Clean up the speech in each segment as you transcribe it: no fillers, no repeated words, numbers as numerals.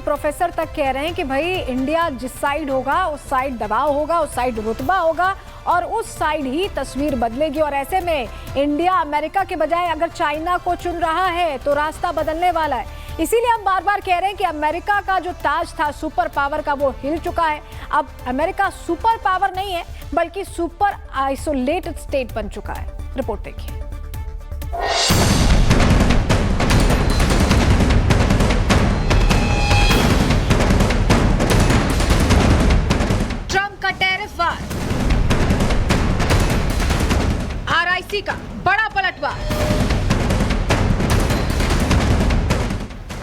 Professor तक कह रहे हैं कि भाई इंडिया जिस साइड होगा उस साइड दबाव होगा, उस साइड रुतबा होगा और उस साइड ही तस्वीर बदलेगी। और ऐसे में इंडिया अमेरिका के बजाय अगर चाइना को चुन रहा है तो रास्ता बदलने वाला है। इसीलिए हम बार बार कह रहे हैं कि अमेरिका का जो ताज था सुपर पावर का वो हिल चुका है। अब अमेरिका सुपर पावर नहीं है बल्कि सुपर आइसोलेटेड स्टेट बन चुका है। रिपोर्ट देखिए। ट्रंप का टैरिफ वार, आरआईसी का बड़ा पलटवार।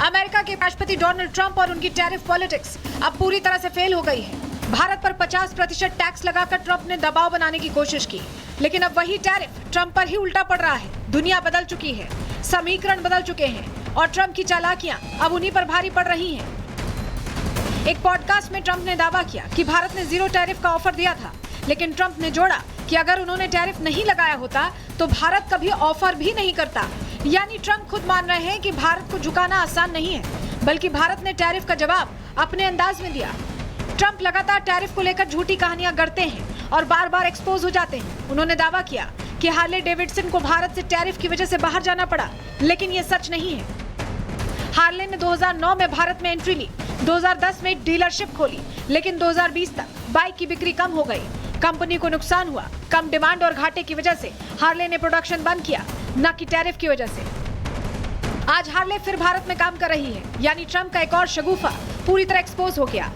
अमेरिका के राष्ट्रपति डोनाल्ड ट्रंप और उनकी टैरिफ पॉलिटिक्स अब पूरी तरह से फेल हो गई है। भारत पर 50% टैक्स लगाकर ट्रंप ने दबाव बनाने की कोशिश की, लेकिन अब वही टैरिफ ट्रंप पर ही उल्टा पड़ रहा है। दुनिया बदल चुकी है, समीकरण बदल चुके हैं और ट्रंप की चालाकियां अब उन्हीं पर भारी पड़ रही हैं। एक पॉडकास्ट में ट्रंप ने दावा किया कि भारत ने जीरो टैरिफ का ऑफर दिया था, लेकिन ट्रंप ने जोड़ा कि अगर उन्होंने टैरिफ नहीं लगाया होता तो भारत कभी ऑफर भी नहीं करता। यानी ट्रंप खुद मान रहे हैं कि भारत को झुकाना आसान नहीं है, बल्कि भारत ने टैरिफ का जवाब अपने अंदाज में दिया। ट्रंप लगातार टैरिफ को लेकर झूठी कहानियां गढ़ते हैं और बार बार एक्सपोज हो जाते हैं। उन्होंने दावा किया कि हार्ले डेविडसन को भारत से टैरिफ की वजह से बाहर जाना पड़ा, लेकिन ये सच नहीं है। हार्ले ने 2009 में भारत में एंट्री ली, 2010 में डीलरशिप खोली, लेकिन 2020 तक बाइक की बिक्री कम हो गई। कंपनी को नुकसान हुआ। कम डिमांड और घाटे की वजह से हार्ले ने प्रोडक्शन बंद किया, न कि टैरिफ की वजह से। आज हार्ले फिर भारत में काम कर रही है, यानी ट्रंप का एक और शगुफा पूरी तरह एक्सपोज हो गया।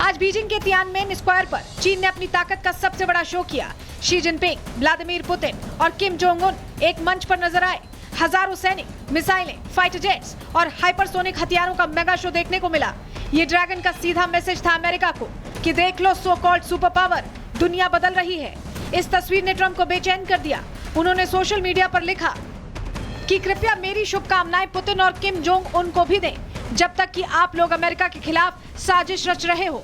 आज बीजिंग के तियानमेन स्क्वायर पर चीन ने अपनी ताकत का सबसे बड़ा शो किया। शी जिनपिंग, व्लादिमीर पुतिन और किम जोंग उन एक मंच पर नजर आए। हजारों सैनिक, मिसाइलें, फाइटर जेट्स और हाइपरसोनिक हथियारों का मेगा शो देखने को मिला। ये ड्रैगन का सीधा मैसेज था अमेरिका को कि देख लो, सो कॉल्ड सुपर पावर, दुनिया बदल रही है। इस तस्वीर ने ट्रंप को बेचैन कर दिया। उन्होंने सोशल मीडिया पर लिखा कि कृपया मेरी शुभकामनाएं पुतिन और किम जोंग उन को भी दें, जब तक कि आप लोग अमेरिका के खिलाफ साजिश रच रहे हो।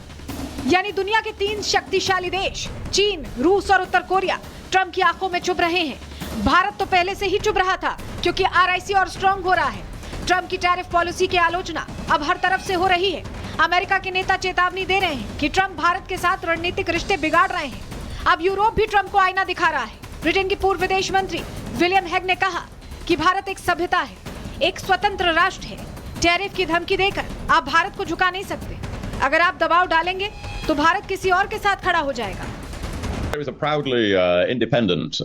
यानी दुनिया के 3 शक्तिशाली देश चीन, रूस और उत्तर कोरिया ट्रंप की आंखों में चुभ रहे हैं। भारत तो पहले से ही चुभ रहा था, क्योंकि आरआईसी और स्ट्रांग हो रहा है। ट्रंप की टैरिफ पॉलिसी की आलोचना अब हर तरफ से हो रही है। अमेरिका के नेता चेतावनी दे रहे हैं कि ट्रंप भारत के साथ रणनीतिक रिश्ते बिगाड़ रहे हैं। अब यूरोप भी ट्रंप को आईना दिखा रहा है। ब्रिटेन की पूर्व विदेश मंत्री विलियम हेग ने कहा कि भारत एक सभ्यता है, एक स्वतंत्र राष्ट्र है। टैरिफ की धमकी देकर आप भारत को झुका नहीं सकते। अगर आप दबाव डालेंगे तो भारत किसी और के साथ खड़ा हो जाएगा। It was a proudly independent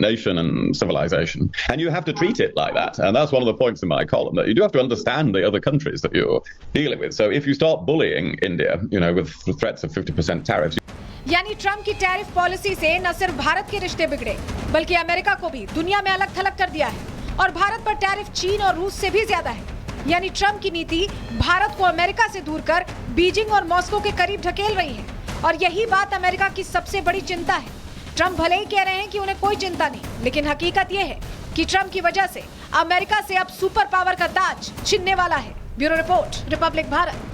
nation and civilization, and you have to treat it like that. And that's one of the points in my column, that you do have to understand the other countries that you're dealing with. So if you start bullying India, with threats of 50% tariffs. यानी Trump की tariff policy से न सिर्फ भारत के रिश्ते बिगड़े, बल्कि America को भी दुनिया में अलग थलग कर दिया है। और भारत पर टैरिफ चीन और रूस से भी ज्यादा है। यानी ट्रंप की नीति भारत को अमेरिका से दूर कर बीजिंग और मॉस्को के करीब ढकेल रही है। और यही बात अमेरिका की सबसे बड़ी चिंता है। ट्रंप भले ही कह रहे हैं कि उन्हें कोई चिंता नहीं, लेकिन हकीकत यह है कि ट्रंप की वजह से अमेरिका से अब सुपर पावर का ताज छिनने वाला है। Bureau report, Republic Bharat.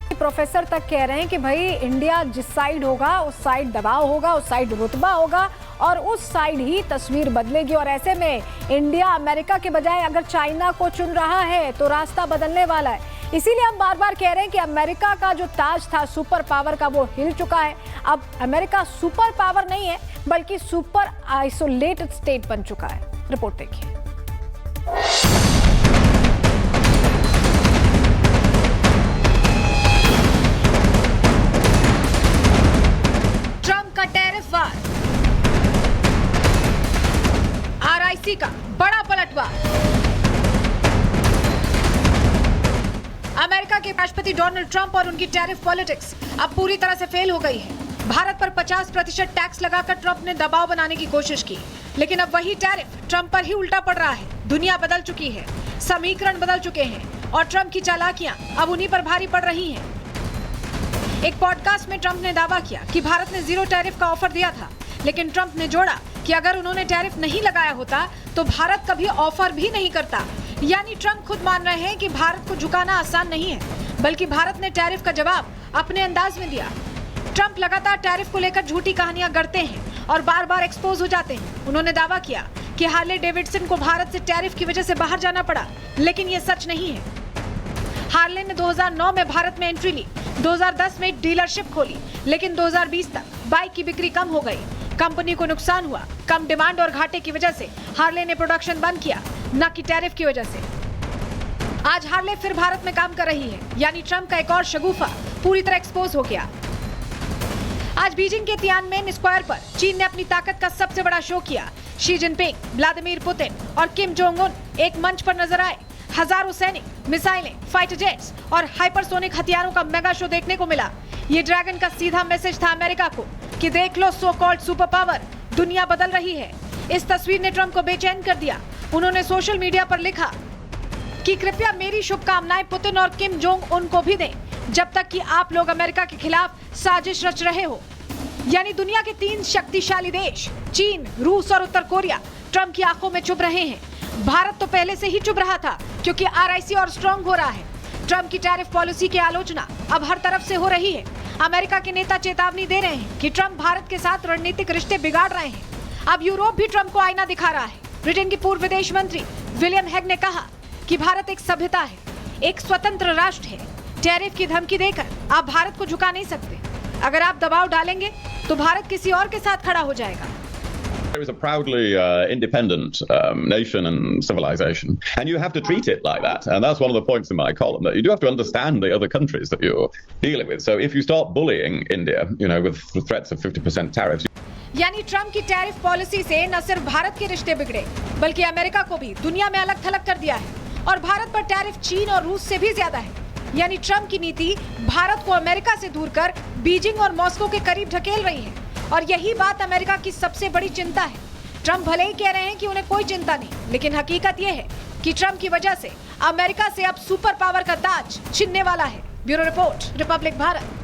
Professor तक कह रहे हैं कि भाई इंडिया जिस साइड होगा उस साइड दबाव होगा, उस साइड रुतबा होगा और उस साइड ही तस्वीर बदलेगी। और ऐसे में इंडिया अमेरिका के बजाय अगर चाइना को चुन रहा है तो रास्ता बदलने वाला है। इसीलिए हम बार बार कह रहे हैं कि अमेरिका का जो ताज था सुपर पावर का वो हिल चुका है। अब अमेरिका सुपर पावर नहीं है बल्कि सुपर आइसोलेटेड स्टेट बन चुका है। रिपोर्ट देखिए। ट्रंप का टैरिफ वार, आरआईसी का बड़ा पलटवार। अमेरिका के राष्ट्रपति डोनाल्ड ट्रंप और उनकी टैरिफ पॉलिटिक्स अब पूरी तरह से फेल हो गई है। भारत पर 50% टैक्स लगाकर ट्रंप ने दबाव बनाने की कोशिश की, लेकिन अब वही टैरिफ ट्रंप पर ही उल्टा पड़ रहा है। दुनिया बदल चुकी है, समीकरण बदल चुके हैं और ट्रंप की चालाकियां अब उन्हीं पर भारी पड़ रही हैं। एक पॉडकास्ट में ट्रंप ने दावा किया कि भारत ने जीरो टैरिफ का ऑफर दिया था, लेकिन ट्रंप ने जोड़ा कि अगर उन्होंने टैरिफ नहीं लगाया होता तो भारत कभी ऑफर भी नहीं करता। यानी ट्रंप खुद मान रहे हैं कि भारत को झुकाना आसान नहीं है, बल्कि भारत ने टैरिफ का जवाब अपने अंदाज में दिया। ट्रंप लगातार टैरिफ को लेकर झूठी कहानियां गढ़ते हैं और बार बार एक्सपोज हो जाते हैं। उन्होंने दावा किया कि हार्ले डेविडसन को भारत से टैरिफ की वजह से बाहर जाना पड़ा, लेकिन ये सच नहीं है। हार्ले 2009 में भारत में एंट्री ली, 2010 में डीलरशिप खोली, लेकिन 2020 तक बाइक की बिक्री कम हो गई। कंपनी को नुकसान हुआ, कम डिमांड और घाटे की वजह से हार्ले ने प्रोडक्शन बंद किया, न कि टैरिफ की वजह से। आज हार्ले फिर भारत में काम कर रही है, यानी ट्रंप का एक और शगुफा पूरी तरह एक्सपोज हो गया। आज बीजिंग के तियानमेन स्क्वायर पर चीन ने अपनी ताकत का सबसे बड़ा शो किया। शी जिनपिंग, व्लादिमीर पुतिन और किम जोंग उन एक मंच पर नजर आए। हजारों सैनिक, मिसाइलें, फाइटर जेट्स और हाइपरसोनिक हथियारों का मेगा शो देखने को मिला। ये ड्रैगन का सीधा मैसेज था अमेरिका को कि देख लो, सो कॉल्ड सुपर पावर, दुनिया बदल रही है। इस तस्वीर ने ट्रंप को बेचैन कर दिया। उन्होंने सोशल मीडिया पर लिखा कि कृपया मेरी शुभकामनाएं पुतिन और किम जोंग उन को भी दें, जब तक कि आप लोग अमेरिका के खिलाफ साजिश रच रहे हो। यानी दुनिया के 3 शक्तिशाली देश चीन, रूस और उत्तर कोरिया ट्रंप की आंखों में चुभ रहे हैं। भारत तो पहले से ही चुभ रहा था, क्योंकि RIC और स्ट्रांग हो रहा है। ट्रंप की टैरिफ पॉलिसी की आलोचना अब हर तरफ से हो रही है। अमेरिका के नेता चेतावनी दे रहे हैं कि ट्रंप भारत के साथ रणनीतिक रिश्ते बिगाड़ रहे हैं। अब यूरोप भी ट्रंप को आईना दिखा रहा है। ब्रिटेन की पूर्व विदेश मंत्री विलियम हेग ने कहा कि भारत एक सभ्यता है, एक स्वतंत्र राष्ट्र है। टैरिफ की धमकी देकर आप भारत को झुका नहीं सकते। अगर आप दबाव डालेंगे तो भारत किसी और के साथ खड़ा हो जाएगा। It is a proudly independent nation and civilization, and you have to treat it like that. And that's one of the points in my column, that you do have to understand the other countries that you're dealing with. So if you start bullying India, with threats of 50% tariffs. यानी Trump की tariff policy से न सिर्फ भारत के रिश्ते बिगड़े, बल्कि America को भी दुनिया में अलग थलग कर दिया है। और भारत पर टैरिफ चीन और रूस से भी ज्यादा है। यानी ट्रंप की नीति भारत को अमेरिका से दूर कर बीजिंग और मॉस्को के करीब ढकेल रही है। और यही बात अमेरिका की सबसे बड़ी चिंता है। ट्रंप भले ही कह रहे हैं कि उन्हें कोई चिंता नहीं, लेकिन हकीकत यह है कि ट्रंप की वजह से अमेरिका से अब सुपर पावर का ताज छिनने वाला है। Bureau report, Republic Bharat.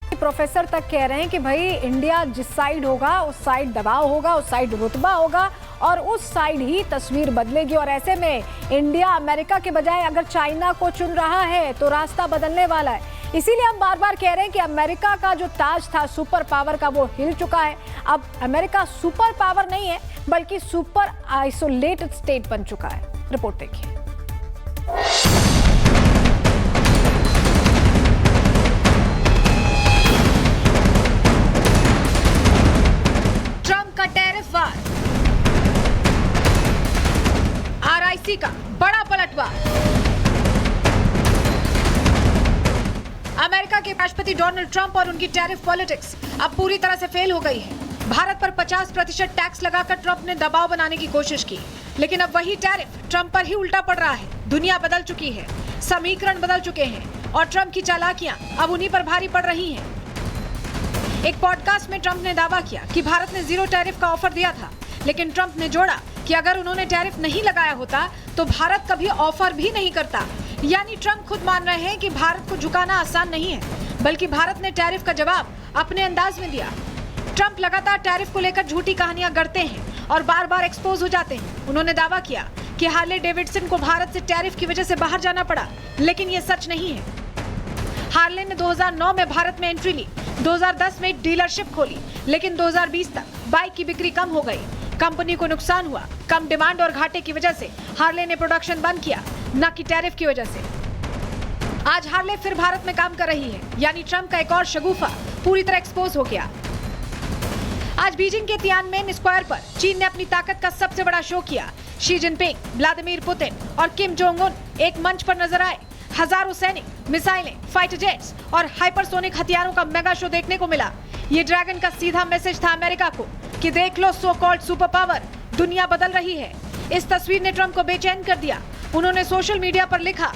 Professor तक कह रहे हैं कि भाई इंडिया जिस साइड होगा उस साइड दबाव होगा, उस साइड रुतबा होगा और उस साइड ही तस्वीर बदलेगी। और ऐसे में इंडिया अमेरिका के बजाय अगर चाइना को चुन रहा है तो रास्ता बदलने वाला है। इसीलिए हम बार बार कह रहे हैं कि अमेरिका का जो ताज था सुपर पावर का, वो हिल चुका है। अब अमेरिका सुपर पावर नहीं है, बल्कि सुपर आइसोलेटेड स्टेट बन चुका है। रिपोर्ट देखिए। ट्रंप का टैरिफ वार, RIC का बड़ा पलटवार। अमेरिका के राष्ट्रपति डोनाल्ड ट्रंप और उनकी टैरिफ पॉलिटिक्स अब पूरी तरह से फेल हो गई है। भारत पर 50% टैक्स लगाकर ट्रंप ने दबाव बनाने की कोशिश की, लेकिन अब वही टैरिफ ट्रंप पर ही उल्टा पड़ रहा है। दुनिया बदल चुकी है, समीकरण बदल चुके हैं और ट्रंप की चालाकियां अब उन्हीं पर भारी पड़ रही हैं। एक पॉडकास्ट में ट्रंप ने दावा किया कि भारत ने 0 टैरिफ का ऑफर दिया था, लेकिन ट्रंप ने जोड़ा कि अगर उन्होंने टैरिफ नहीं लगाया होता तो भारत कभी ऑफर भी नहीं करता। यानी ट्रंप खुद मान रहे हैं कि भारत को झुकाना आसान नहीं है, बल्कि भारत ने टैरिफ का जवाब अपने अंदाज में दिया। ट्रंप लगातार टैरिफ को लेकर झूठी कहानियां गढ़ते हैं और बार बार एक्सपोज हो जाते हैं। उन्होंने दावा किया कि हार्ले डेविडसन को भारत से टैरिफ की वजह से बाहर जाना पड़ा, लेकिन ये सच नहीं है। हार्ले ने 2009 में भारत में एंट्री ली, 2010 में डीलरशिप खोली, लेकिन 2020 तक बाइक की बिक्री कम हो गई। कंपनी को नुकसान हुआ, कम डिमांड और घाटे की वजह से हार्ले ने प्रोडक्शन बंद किया, न कि टैरिफ की वजह से। आज हार्ले फिर भारत में काम कर रही है, यानी ट्रंप का एक और शगुफा पूरी तरह एक्सपोज हो गया। आज बीजिंग के तियानमेन स्क्वायर पर चीन ने अपनी ताकत का सबसे बड़ा शो किया। शी जिनपिंग, व्लादिमीर पुतिन और किम जोंग उन एक मंच पर नजर आए। हजारों सैनिक, मिसाइलें, फाइटर जेट्स और हाइपरसोनिक हथियारों का मेगा शो देखने को मिला। ये ड्रैगन का सीधा मैसेज था अमेरिका को कि देख लो, सो कॉल्ड सुपर पावर, दुनिया बदल रही है। इस तस्वीर ने ट्रंप को बेचैन कर दिया। उन्होंने सोशल मीडिया पर लिखा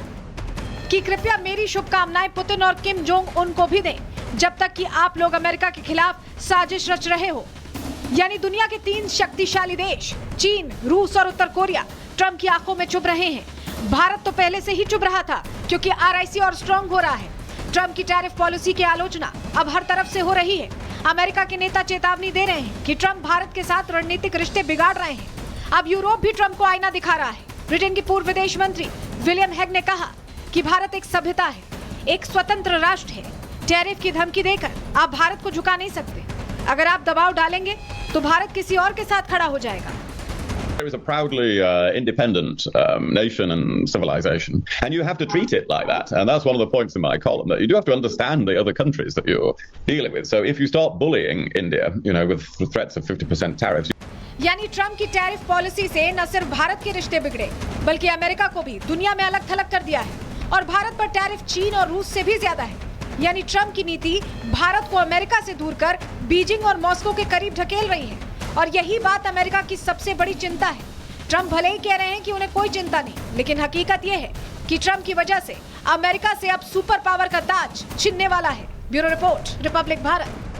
कि कृपया मेरी शुभकामनाएं पुतिन और किम जोंग उन को भी दें, जब तक कि आप लोग अमेरिका के खिलाफ साजिश रच रहे हो। यानी दुनिया के 3 शक्तिशाली देश चीन, रूस और उत्तर कोरिया ट्रंप की आंखों में चुभ रहे हैं। भारत तो पहले से ही चुभ रहा था, क्योंकि RIC और स्ट्रांग हो रहा है। ट्रंप की टैरिफ पॉलिसी की आलोचना अब हर तरफ से हो रही है। अमेरिका के नेता चेतावनी दे रहे हैं कि ट्रंप भारत के साथ रणनीतिक रिश्ते बिगाड़ रहे हैं। अब यूरोप भी ट्रंप को आईना दिखा रहा है। ब्रिटेन की पूर्व विदेश मंत्री विलियम हेग ने कहा कि भारत एक सभ्यता है, एक स्वतंत्र राष्ट्र है। टैरिफ की धमकी देकर आप भारत को झुका नहीं सकते। अगर आप दबाव डालेंगे तो भारत किसी और के साथ खड़ा हो जाएगा। It is a proudly independent nation and civilization, and you have to treat it like that. And that's one of the points in my column, that you do have to understand the other countries that you're dealing with. So if you start bullying India, with threats of 50% tariffs. यानी Trump की tariff policy से न सिर्फ भारत के रिश्ते बिगड़े, बल्कि America को भी दुनिया में अलग थलग कर दिया है। और भारत पर टैरिफ चीन और रूस से भी ज्यादा है। यानी ट्रम्प की नीति भारत को अमेरिका से दूर कर बीजिंग और मॉस्को के करीब ढकेल रही है। और यही बात अमेरिका की सबसे बड़ी चिंता है। ट्रम्प भले ही कह रहे हैं कि उन्हें कोई चिंता नहीं, लेकिन हकीकत यह है कि ट्रम्प की वजह से अमेरिका से अब सुपर पावर का ताज छिनने वाला है। Bureau report, Republic Bharat.